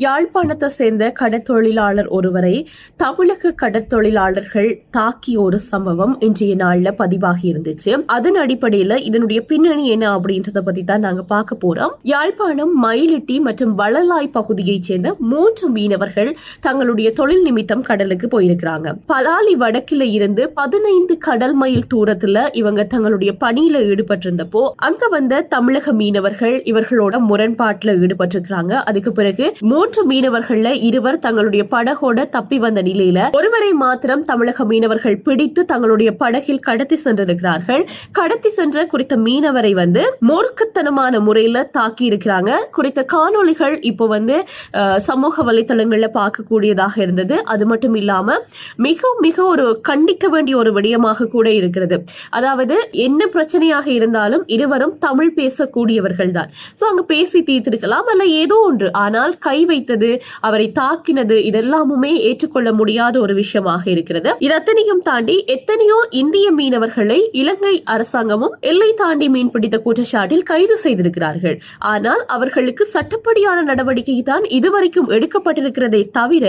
யாழ்ப்பாணத்தை சேர்ந்த கடற்தொழிலாளர் ஒருவரை தமிழக கடற்தொழிலாளர்கள் தாக்கிய ஒரு சம்பவம் இன்றைய நாள்ல பதிவாகி இருந்துச்சு. அதன் அடிப்படையில இதனுடைய பின்னணி என்ன அப்படின்றத பத்தி தான் நாங்க பார்க்க போறோம். யாழ்ப்பாணம் மயிலிட்டி மற்றும் வளலாய் பகுதியைச் சேர்ந்த 3 மீனவர்கள் தங்களுடைய தொழில் நிமித்தம் கடலுக்கு போயிருக்கிறாங்க. பலாலி வடக்கில இருந்து 15 கடல் மைல் தூரத்துல இவங்க தங்களுடைய பணியில ஈடுபட்டிருந்தப்போ அங்க வந்த தமிழக மீனவர்கள் இவர்களோட முரண்பாட்டுல ஈடுபட்டிருக்கிறாங்க. அதுக்கு பிறகு 3 மீனவர்கள்ல 2 தங்களுடைய படகோட தப்பி வந்த நிலையில ஒருவரை மாத்திரம் தமிழக மீனவர்கள் பிடித்து தங்களுடைய படகில் கடத்தி சென்றிருக்கிறார்கள். கடத்தி சென்ற குறித்த மீனவரை மூர்க்கத்தனமான முறையில தாக்கி இருக்கிறாங்க. குறித்த காணொளிகள் இப்போ சமூக வலைத்தளங்கள்ல பார்க்கக்கூடியதாக இருந்தது. அது மட்டும் இல்லாம மிக மிக ஒரு கண்டிக்க வேண்டிய ஒரு விடயமாக கூட இருக்கிறது. அதாவது என்ன பிரச்சனையாக இருந்தாலும் இருவரும் தமிழ் பேசக்கூடியவர்கள் தான். சோ அங்க பேசி தீர்த்திருக்கலாம் அல்ல ஏதோ ஒன்று. ஆனால் கை வைத்தது, அவரை தாக்கினது இதெல்லாமுமே ஏற்றுக்கொள்ள முடியாத ஒரு விஷயமாக இருக்கிறது. இதனையும் தாண்டி எத்தனையோ இந்திய மீனவர்களை இலங்கை அரசாங்கமும் எல்லை தாண்டி மீன்பிடித்த குற்றச்சாட்டில் கைது செய்திருக்கிறார்கள். ஆனால் அவர்களுக்கு சட்டப்படியான நடவடிக்கை தான் இதுவரைக்கும் எடுக்கப்பட்டிருக்கிறதை தவிர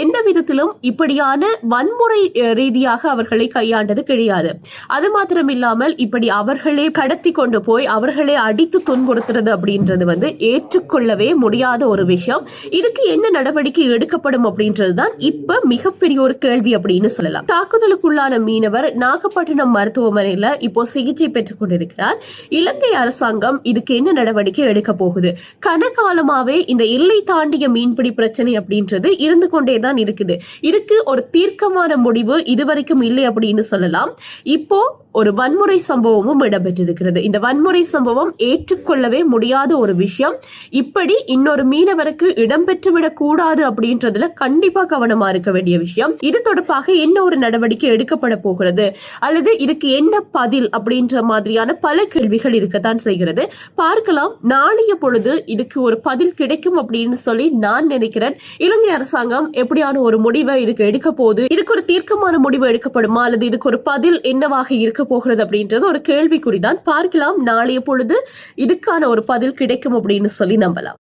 எந்த விதத்திலும் இப்படியான வன்முறை ரீதியாக அவர்களை கையாண்டது கிடையாது. அது மாத்திரமில்லாமல் இப்படி அவர்களே கடத்தி கொண்டு போய் அவர்களே அடித்து துன்புறுத்துறது அப்படின்றது ஏற்றுக்கொள்ளவே முடியாத ஒரு விஷயம். இதுக்கு என்ன நடவடிக்கை எடுக்கப்படும் அப்படின்றதுதான் இப்ப மிகப்பெரிய ஒரு கேள்வி அப்படின்னு சொல்லலாம். தாக்குதலுக்குள்ளான மீனவர் நாகப்பட்டினம் மருத்துவமனையில இப்போ சிகிச்சை பெற்றுக் கொண்டிருக்கிறார். இலங்கை அரசாங்கம் இதுக்கு என்ன நடவடிக்கை எடுக்க போகுது? கனகாலமாவே இந்த எல்லை தாண்டிய மீன்பிடி பிரச்சனை அப்படின்றது இருந்து கொண்டேதான் இருக்குது. இதுக்கு ஒரு தீர்க்கமான முடிவு இதுவரைக்கும் இல்லை அப்படின்னு சொல்லலாம். இப்போ ஒரு வன்முறை சம்பவமும் இடம்பெற்றிருக்கிறது. இந்த வன்முறை சம்பவம் ஏற்றுக்கொள்ளவே முடியாத ஒரு விஷயம். இப்படி இன்னொரு மீனவருக்கு இடம்பெற்றுவிடக் கூடாது அப்படின்றதுல கண்டிப்பா கவனமா இருக்க வேண்டிய விஷயம். இது தொடர்பாக என்ன ஒரு நடவடிக்கை எடுக்கப்பட போகிறது அல்லது இதுக்கு என்ன பதில் அப்படின்ற மாதிரியான பல கேள்விகள் இருக்கத்தான் செய்கிறது. பார்க்கலாம் நாளைய பொழுது இதுக்கு ஒரு பதில் கிடைக்கும் அப்படின்னு சொல்லி நான் நினைக்கிறேன். இலங்கை அரசாங்கம் எப்படியான ஒரு முடிவை இதுக்கு எடுக்க போகுது, இதுக்கு ஒரு தீர்க்கமான முடிவு எடுக்கப்படுமா அல்லது இதுக்கு ஒரு பதில் என்னவாக இருக்க போகிறது அப்படின்றது ஒரு கேள்விக்குறிதான். பார்க்கலாம் நாளைய பொழுது இதுக்கான ஒரு பதில் கிடைக்கும் அப்படின்னு சொல்லி நம்பலாம்.